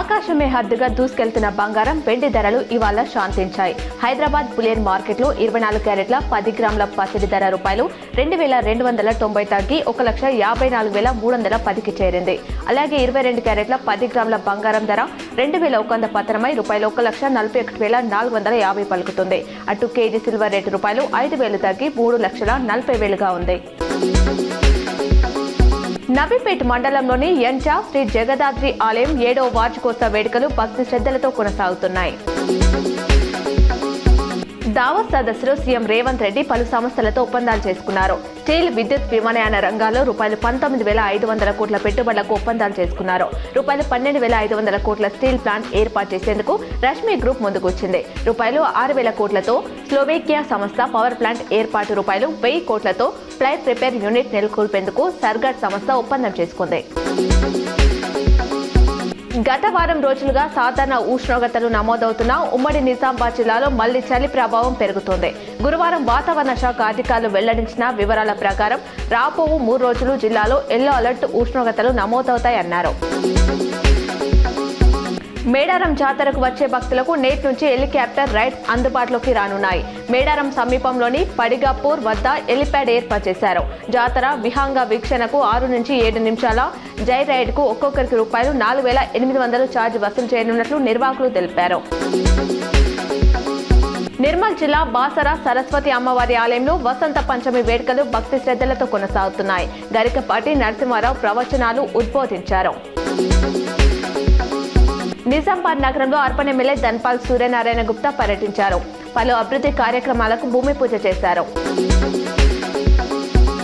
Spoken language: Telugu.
ఆకాశమే హద్దుగా దూసుకెళ్తున్న బంగారం వెండి ధరలు ఇవాళ శాంతించాయి. హైదరాబాద్ బులియన్ మార్కెట్లో 24 క్యారెట్ల 10 గ్రాముల పసిడి ధర రూపాయలు 2290 తగ్గి 1,54,310కి చేరింది. అలాగే 22 క్యారెట్ల 10 గ్రాముల బంగారం ధర 2,100 పతనమై రూపాయలు 1,41,450 పలుకుతుంది. అటు కేజీ సిల్వర్ రేటు రూపాయలు 5,000 తగ్గి 3,40,000గా ఉంది. నవీపేట్ మండలంలోని యంచా శ్రీ జగదాద్రి ఆలయం 7వ వార్షికోత్సవ వేడుకలు భక్తి శ్రద్ధలతో కొనసాగుతున్నాయి. దావోస్ సదస్సులో సీఎం రేవంత్ రెడ్డి పలు సంస్థలతో ఒప్పందాలు చేసుకున్నారు. స్టీల్, విద్యుత్, విమానయాన రంగాల్లో రూపాయలు 19,500 కోట్ల పెట్టుబడులకు ఒప్పందాలు చేసుకున్నారు. రూపాయలు 12,500 కోట్ల స్టీల్ ప్లాంట్ ఏర్పాటు చేసేందుకు రష్మి గ్రూప్ ముందుకొచ్చింది. రూపాయలు 6,000 కోట్లతో స్లోవేకియా సంస్థ పవర్ ప్లాంట్ ఏర్పాటు, రూపాయలు 1,000 కోట్లతో ఫ్లైట్ రిపేర్ యూనిట్ నెలకొల్పేందుకు సర్గట్ సంస్థ ఒప్పందం చేసుకుంది. గత వారం రోజులుగా సాధారణ ఉష్ణోగ్రతలు నమోదవుతున్న ఉమ్మడి నిజామాబాద్ జిల్లాలో మళ్లీ చలి ప్రభావం పెరుగుతోంది. గురువారం వాతావరణ శాఖ అధికారులు వెల్లడించిన వివరాల ప్రకారం రాబోవు 3 రోజులు జిల్లాలో ఎల్లో అలర్ట్ ఉష్ణోగ్రతలు నమోదవుతాయన్నారు. మేడారం జాతరకు వచ్చే భక్తులకు నేటి నుంచి హెలికాప్టర్ రైడ్స్ అందుబాటులోకి రానున్నాయి. మేడారం సమీపంలోని పడిగాపూర్ వద్ద హెలిప్యాడ్ ఏర్పాటు చేశారు. జాతర విహంగ వీక్షణకు 6 నుంచి 7 నిమిషాల జై రైడ్ కు ఒక్కొక్కరికి రూపాయలు 4,800 ఛార్జ్ వసూలు చేయనున్నట్లు నిర్వాహకులు తెలిపారు. నిర్మల్ జిల్లా బాసర సరస్వతి అమ్మవారి ఆలయంలో వసంత పంచమి వేడుకలు భక్తి శ్రద్ధలతో కొనసాగుతున్నాయి. గరికపాటి నరసింహారావు ప్రవచనాలు ఉద్బోధించారు. నిజామాబాద్ నగరంలో అర్బన్ ఎమ్మెల్యే ధన్పాల్ సూర్యనారాయణ గుప్తా పర్యటించారు. పలు అభివృద్ధి కార్యక్రమాలకు భూమి పూజ చేశారు.